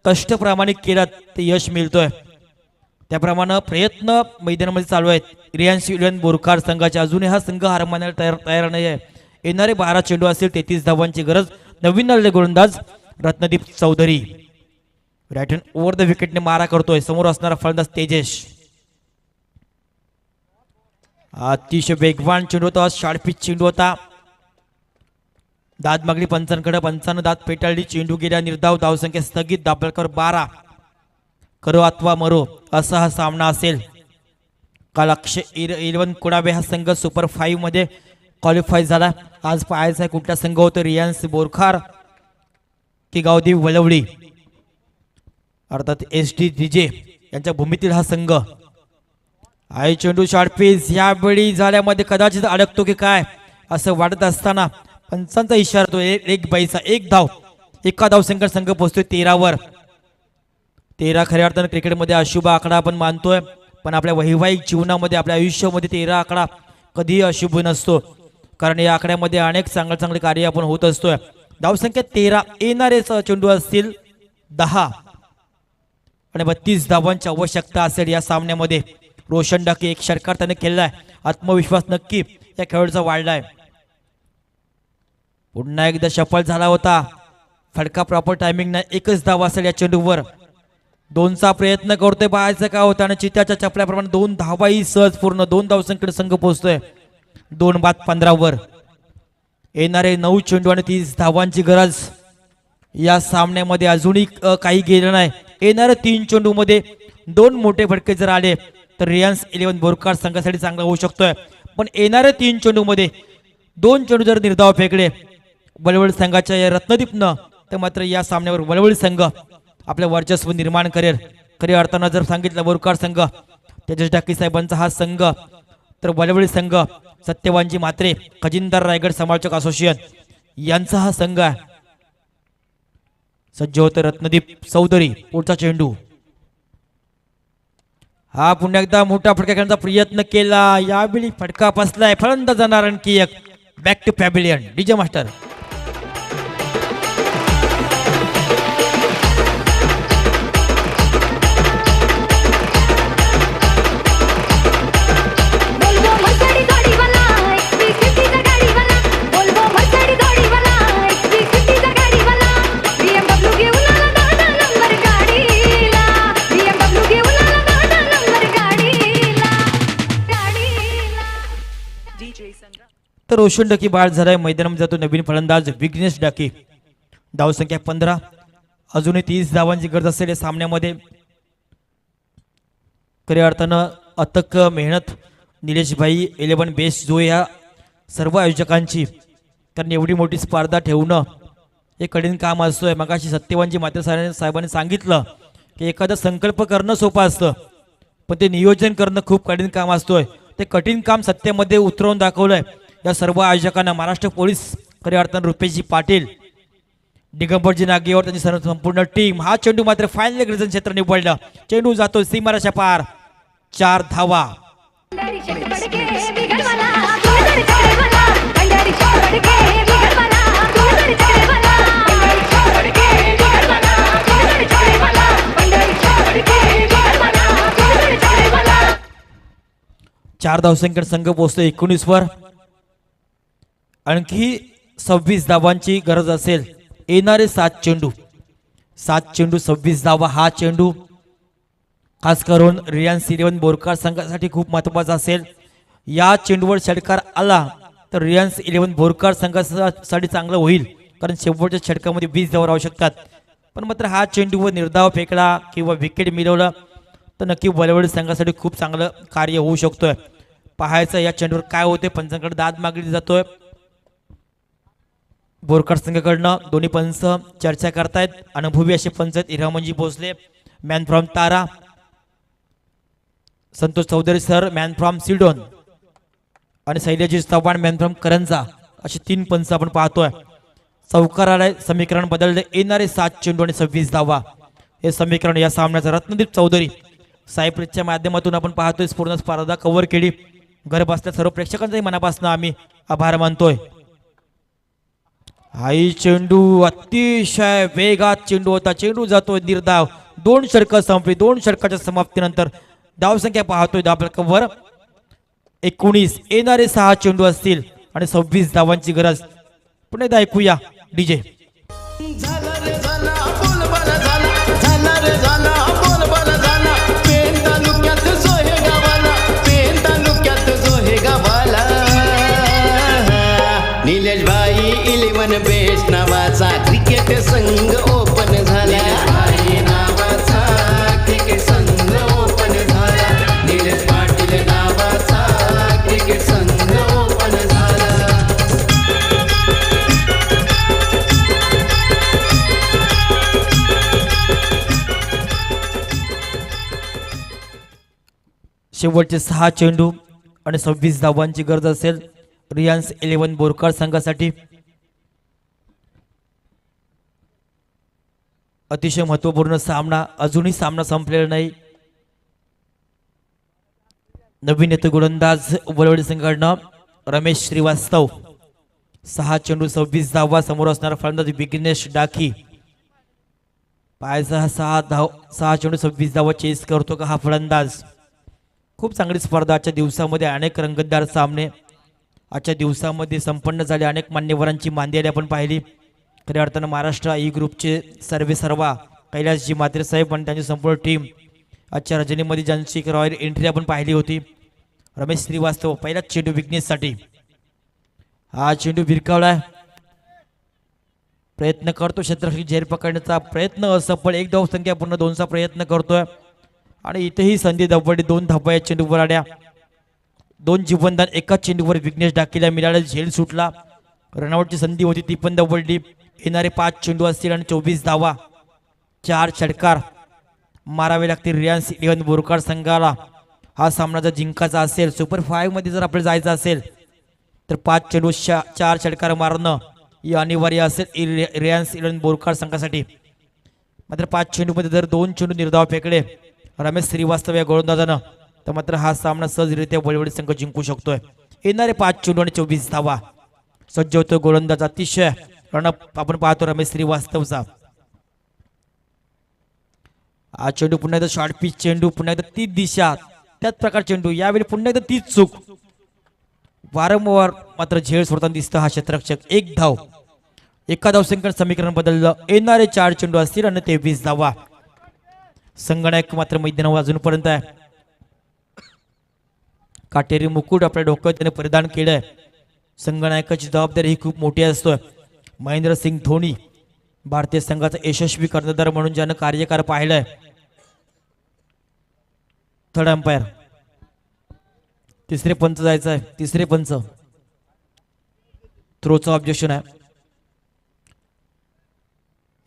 Speaker 2: कष्ट प्रामाणिक केलात ते यश मिळतोय. त्याप्रमाणे प्रयत्न मैदानामध्ये चालू आहेत. रिलायन्स 11 बोरकर संघाच्या. अजूनही हा संघ हार मानायला तयार नाही आहे. येणारे 12 चेंडू असतील. 33 धावांची गरज. नवीन आलेले गोलंदाज Ratnadeep Chaudhari right hand over the विकेटने मारा करतोय. समोर असणारा फलंदाज तेजेश. अतिशय वेगवान चेंडू होता. शार्पिच चेंडू होता. दाद मागली पंचांकडे, पंचांना दाद पेटाळली, चेंडू गेल्या निर्धाव, धावसंख्या स्थगित, दाभोळकर 12. करो अथवा मरो असा हा सामना असेल. काल अक्षय 11 कुणाबे हा संघ सुपर 5 मध्ये क्वालिफाय झाला. आज पाहायचा कुठला संघ होतो, रियांस बोरखार की गावदेवी वळवडी अर्थात SD DJ यांच्या भूमीतील हा संघ आहे. चेंडू शॉर्टपीस यावेळी झाल्यामध्ये कदाचित अडकतो की काय असं वाटत असताना पंचांचा इशारा तो एक बाईचा 1 धाव, एका धावसंख्येत संघ पोहोचतोय 13 वर. 13 खऱ्या अर्थानं क्रिकेटमध्ये अशुभ आकडा आपण मानतोय, पण आपल्या वैवाहिक जीवनामध्ये आपल्या आयुष्यामध्ये 13 आकडा कधीही अशुभ नसतो, कारण या आकड्यामध्ये अनेक चांगले कार्य आपण होत असतोय. धावसंख्या 13, येणारे चेंडू असतील 10 आणि 32 धावांची आवश्यकता असेल या सामन्यामध्ये. रोशन डाके एक षटकार त्याने केलाय, आत्मविश्वास नक्की या खेळाडूचा वाढलाय. पुन्हा एकदा सफल झाला होता, फटका प्रॉपर टायमिंग नाही, एकच धाव असेल या चेंडूवर. 2चा प्रयत्न करतोय, पाहायचं काय होतं आणि चित्याच्या चपल्याप्रमाणे 2 धावाही सहज पूर्ण, 2 धावसंख्येत संघ पोहोचतोय 2 बाद 15 वर. येणारे 9 चेंडू आणि 30 धावांची गरज या सामन्यामध्ये अजूनही काही गेलं नाही. येणाऱ्या 3 चेंडू मध्ये 2 मोठे फटके जर आले तर रियांस 11 बोरकार संघासाठी चांगला होऊ शकतोय, पण येणाऱ्या 3 चेंडू मध्ये 2 चेंडू जर निर्धाव फेकले वळवळ संघाच्या या रत्नदीपनं तर मात्र या सामन्यावर वळवळ संघ आपलं वर्चस्व निर्माण करेल. खऱ्या अर्थानं जर सांगितलं बोरकार संघ, तेजस डाकी साहेबांचा हा संघ, तर वळवळ संघ सत्यवानजी म्हात्रे खजिनदार रायगड समालोचक असोसिएशन यांचा हा संघ आहे. सज्ज होतं रत्नदीप चौधरी. पुढचा चेंडू हा पुन्हा एकदा मोठा फटका खेळण्याचा प्रयत्न केला, यावेळी फटका बसलाय. फलंदाज जाणार आणखी एक. Back to pavilion. DJ master.
Speaker 5: बोलबो मर्सिडीज गाडीवाला, XP50 चा गाडीवाला. बोलबो मर्सिडीज गाडीवाला, XP50 चा गाडीवाला. BMW घेऊन आला 10 नंबर गाडीला. BMW घेऊन आला 10 नंबर गाडीला.
Speaker 7: DJ Sangha.
Speaker 2: तर रोशन डाकी बाद झालाय. मैदानामध्ये जातो नवीन फलंदाज विघ्नेश डाकी. धावसंख्या 15, अजूनही 30 धावांची गरज असेल या सामन्यामध्ये. खऱ्या अर्थानं अथक मेहनत निलेशभाई 11 बेस्ट जो या सर्व आयोजकांची, कारण एवढी मोठी स्पर्धा ठेवणं हे कठीण काम असतोय. मगाशी सत्यवानजी माते साहेबांनी सांगितलं की एखादा संकल्प करणं सोपं असतं, पण ते नियोजन करणं खूप कठीण काम असतोय. ते कठीण काम सत्तेमध्ये उतरवून दाखवलंय या सर्व आयोजकांना. महाराष्ट्र पोलीस खऱ्या अर्थानं रुपेशजी पाटील, दिगंबरजी नागेवर त्यांची संपूर्ण टीम. हा चेंडू मात्र फायनल ग्रेजन क्षेत्र निवडलं. चेंडू जातो सीमारेषा पार. 4 धावा.
Speaker 5: भंडारी शर्ट पडके बिघडवाला, भंडारी चक्रेवाला. भंडारी शर्ट पडके बिघडवाला, भंडारी चक्रेवाला. भंडारी शर्ट पडके बिघडवाला, भंडारी चक्रेवाला. भंडारी शर्ट पडके बिघडवाला, भंडारी चक्रेवाला.
Speaker 2: 4 धावसंख्येत संघ पोहोचतो 19 वर. आणखी 26 धावांची गरज असेल. येणारे 7 चेंडू 26 धावा. हा चेंडू खास करून रियांस 11 बोरकार संघासाठी खूप महत्वाचा असेल. या चेंडूवर षटकार आला तर रियांस 11 बोरकार संघासाठी चांगलं होईल, कारण शेवटच्या षटकामध्ये 20 धावा राहू शकतात. पण मात्र हा चेंडूवर निर्धाव फेकला किंवा विकेट मिळवलं तर नक्की वळवळ संघासाठी खूप चांगलं कार्य होऊ शकतोय. पाहायचं या चेंडूवर काय होते. पंचांकडे दाद मागली जातोय बोरकर संघाकडनं. दोन्ही पंच चर्चा करतायत. अनुभवी असे पंच Iramanji Bhosale man from Tara, Santosh Chaudhari sir man from Sidon आणि शैलजी चव्हाण मॅन फ्रॉम करंजा, असे 3 पंच आपण पाहतोय. चौकाराला समीकरण बदलले. येणारे 7 चेंडू आणि 26 धावा हे समीकरण या सामन्याचं. रत्नदीप चौधरी सायप्रिजच्या माध्यमातून आपण पाहतोय पूर्ण स्पर्धा कव्हर केली. घर बसल्या सर्व प्रेक्षकांचाही मनापासून आम्ही आभार मानतोय. हाई चेंडू अतिशय वेगात चेंडू होता. चेंडू जातोय निर्धाव. 2 षटकं संपली. 2 षटकाच्या समाप्तीनंतर धावसंख्या पाहतोय धावसंख्येवर 19. येणारे 6 चेंडू असतील आणि 26 धावांची गरज. पुन्हा एकदा ऐकूया डीजे.
Speaker 8: झाला रे झाला बोलबाला झाला, झाला रे झाला बोलबाला झाला. पेन तालुक्यात जो हे गावाला, पेन तालुक्यात जो हे गावाला. निलेश भाई 11 बे
Speaker 4: क्रिकेट संघ ओपन झाला भाई नावाचा क्रिकेट संघ ओपन झाला निलेश पाटील नावाचा क्रिकेट संघ ओपन झाला
Speaker 2: शेवटचे 6 चेंडू आणि 26 धावांची गरज असेल रिलायन्स 11 बोरकर संघासाठी. अतिशय महत्वपूर्ण सामना, अजूनही सामना संपलेला नाही. नवीन येतो गोलंदाज वळवडी संघाकडनं रमेश श्रीवास्तव. 6 चेंडू 26 धावा. समोर असणारा फलंदाज विघ्नेश डाकी. पायाचा 6 चेंडू 26 धावा चेस करतो का हा फलंदाज. खूप चांगली स्पर्धा आजच्या दिवसामध्ये, अनेक रंगतदार सामने आजच्या दिवसामध्ये संपन्न झाले. अनेक मान्यवरांची मांदियारी आपण पाहिली. खऱ्या अर्थानं महाराष्ट्र ई ग्रुपचे सर्वा कैलासजी म्हात्रे साहेब आणि त्यांची संपूर्ण टीम आजच्या रजनीमध्ये ज्यांची एक रॉयल एंट्री आपण पाहिली होती. रमेश श्रीवास्तव पहिलाच चेंडू विघ्नेशसाठी. हा चेंडू भिरकावलाय. प्रयत्न करतो क्षेत्ररक्षक झेल पकडण्याचा प्रयत्न असफळ. 1 धावसंख्या पूर्ण 2चा प्रयत्न करतोय आणि इथेही संधी दबडली. 2 धावा या चेंडूवर आल्या. 2 जीवनदान एकाच चेंडूवर विघ्नेश डाकीला मिळालं. झेल सुटला. रनआउटची संधी होती ती पण दबडली. येणारे 5 चेंडू असतील आणि 24 धावा. 4 षटकार मारावे लागतील रिलायन्स 11 बोरकर संघाला. हा सामना जर जिंकायचा असेल, सुपर 5 मध्ये जर आपल्याला जायचं असेल तर 5 चेंडू 4 षटकार मारणं ही अनिवार्य असेल रिलायन्स 11 बोरकर संघासाठी. मात्र 5 चेंडूमध्ये जर 2 चेंडू निर्धाव फेकले रमेश श्रीवास्तव या गोलंदाजानं तर मात्र हा सामना सहजरित्या वळवडी संघ जिंकू शकतोय. येणारे 5 चेंडू आणि 24 धावा. सज्ज होतो गोलंदाज. अतिशय रनअप आपण पाहतो रमेश श्रीवास्तवचा. हा चेंडू पुन्हा एकदा शॉर्ट पिच चेंडू. पुन्हा एकदा तीच दिशा, त्याच प्रकार चेंडू. यावेळी पुन्हा एकदा तीच चूक. वारंवार मात्र झेल सोडताना दिसतं हा क्षेत्ररक्षक. 1 धाव. एका धावसंख्येनं समीकरण बदललं. येणारे 4 चेंडू असतील आणि 23 धावा. संगणक मात्र मैदानावर अजूनपर्यंत आहे. काटेरी मुकुट आपल्या डोक्यात त्याने परिधान केलंय. संगणकाची जबाबदारी ही खूप मोठी असतोय. महेंद्रसिंग धोनी भारतीय संघाचा यशस्वी कर्णधार म्हणून ज्यानं कार्यकार पाहिलाय. Third umpire. तिसरे पंच जायचं आहे. तिसरे पंच. थ्रोचं ऑब्जेक्शन आहे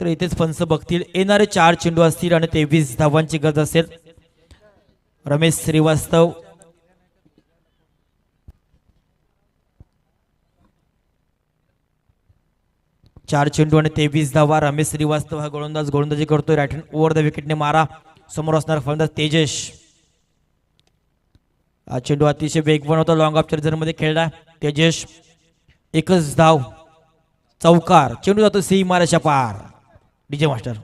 Speaker 2: तर इथेच पंच बघतील. येणारे 4 चेंडू असतील आणि 23 धावांची गरज असेल. रमेश श्रीवास्तव चार चेंडू आणि 23 धावा. रमेश श्रीवास्तव हा गोलंदाजी करतोय. राईट हँड ओव्हर द विकेटने मारा. समोर असणारा फलंदाज तेजस. हा चेंडू अतिशय वेगवान होता. लॉंग ऑफ चार्जर मध्ये खेळला तेजस. 1च धाव. चौकार. चेंडू जातो सीमारेषा पार. DJ master.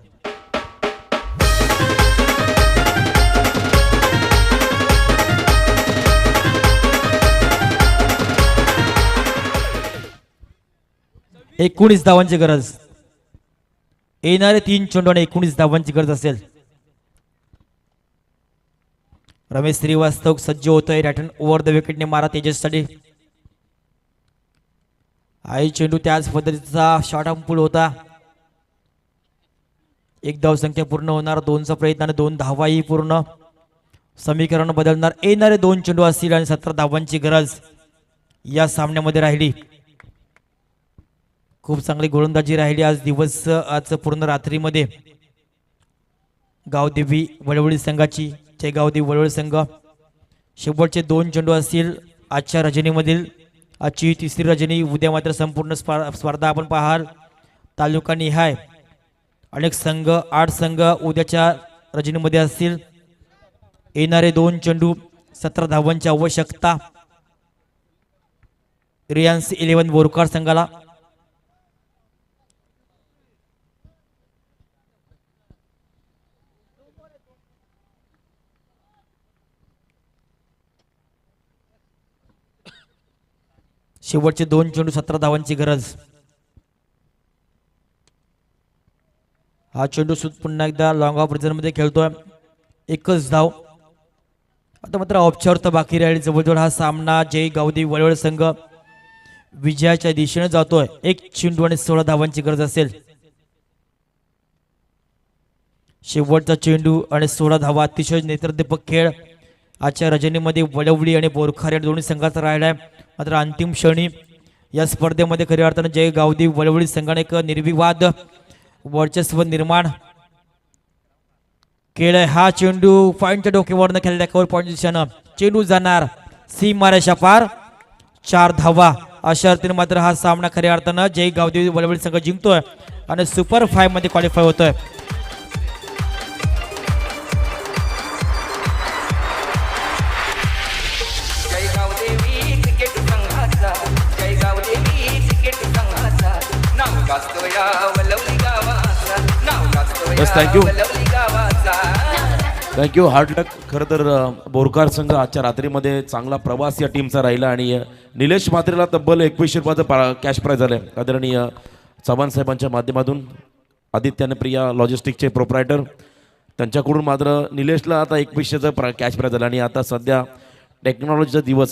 Speaker 2: एकोणीस धावांची गरज. येणारे 3 चेंडू आणि 19 धावांची गरज असेल. रमेश श्रीवास्तव सज्ज होतोय. राईट हँड ओव्हर द विकेटने मारा तेजससाठी. आई चेंडू त्याच पद्धतीचा शॉर्ट आर्म पुल होता. 1 धावसंख्या पूर्ण होणार. 2चा प्रयत्न आणि 2 धावाही पूर्ण. समीकरण बदलणार. येणारे 2 चेंडू असतील आणि 17 धावांची गरज या सामन्यामध्ये राहिली. खूप चांगली गोलंदाजी राहिली आज पूर्ण रात्रीमध्ये. गावदेवी वळवडी संघाची. जय गावदेवी वळवडी संघ. शेवटचे 2 चेंडू असतील आजच्या रजनीमधील. आजची तिसरी रजनी. उद्या मात्र संपूर्ण स्पर्धा आपण पाहाल. तालुका निहाय अनेक संघ 8 संघ उद्याच्या रजनीमध्ये असतील. येणारे 2 चेंडू 17 धावांची आवश्यकता रिलायन्स 11 बोरकर संघाला. शेवटचे 2 चेंडू 17 धावांची गरज. हा चेंडू पुन्हा एकदा लॉंग ऑफ मध्ये खेळतोय. 1च धाव. आता मात्र ऑप्शनवर तर बाकी राहील. जवळजवळ हा सामना जय गावदेवी वळवड संघ विजयाच्या दिशेने जातोय. 1 चेंडू आणि 16 धावांची गरज असेल. शेवटचा चेंडू आणि 16 धावा. अतिशय नेत्रदीपक खेळ आजच्या रजनीमध्ये वडवली आणि बोरखार या दोन्ही संघाचा राहिला आहे. मात्र अंतिम क्षणी या स्पर्धेमध्ये खऱ्या अर्थानं जय गावदेवी वडवली संघाने एक निर्विवाद वर्चस्व निर्माण केलंय. हा चेंडू पॉईंटच्या डोक्यावरनं खेळल्या कव्हर पॉईंट दिशेनं चेंडू जाणार सीमारेषा पार. 4 धावा. अशा अर्थीने मात्र हा सामना खऱ्या अर्थानं जय गावदेवी वडवली संघ जिंकतोय आणि सुपर 5 मध्ये क्वालिफाय होतोय.
Speaker 8: जय गावदेवी क्रिकेट संघाचा जय गावदेवी क्रिकेट संघाचा नाव गाजतो या वलवली गावाचा नाव गाजतो
Speaker 9: बस,
Speaker 8: या
Speaker 9: thank you.
Speaker 8: वलवली गावाचा.
Speaker 9: थँक्यू. हार्ड लक. खरं तर बोरकार संघ आजच्या रात्रीमध्ये चांगला प्रवास या टीमचा राहिला आणि निलेश म्हात्रेला तब्बल 21 रुपयाचं कॅश प्राईज झालं आहे. आदरणीय चव्हाण साहेबांच्या माध्यमातून आदित्याने प्रिया लॉजिस्टिकचे प्रोप्रायटर त्यांच्याकडून मात्र निलेशला आता 2100चं कॅश प्राईज झालं आणि आता सध्या टेक्नॉलॉजीचा दिवस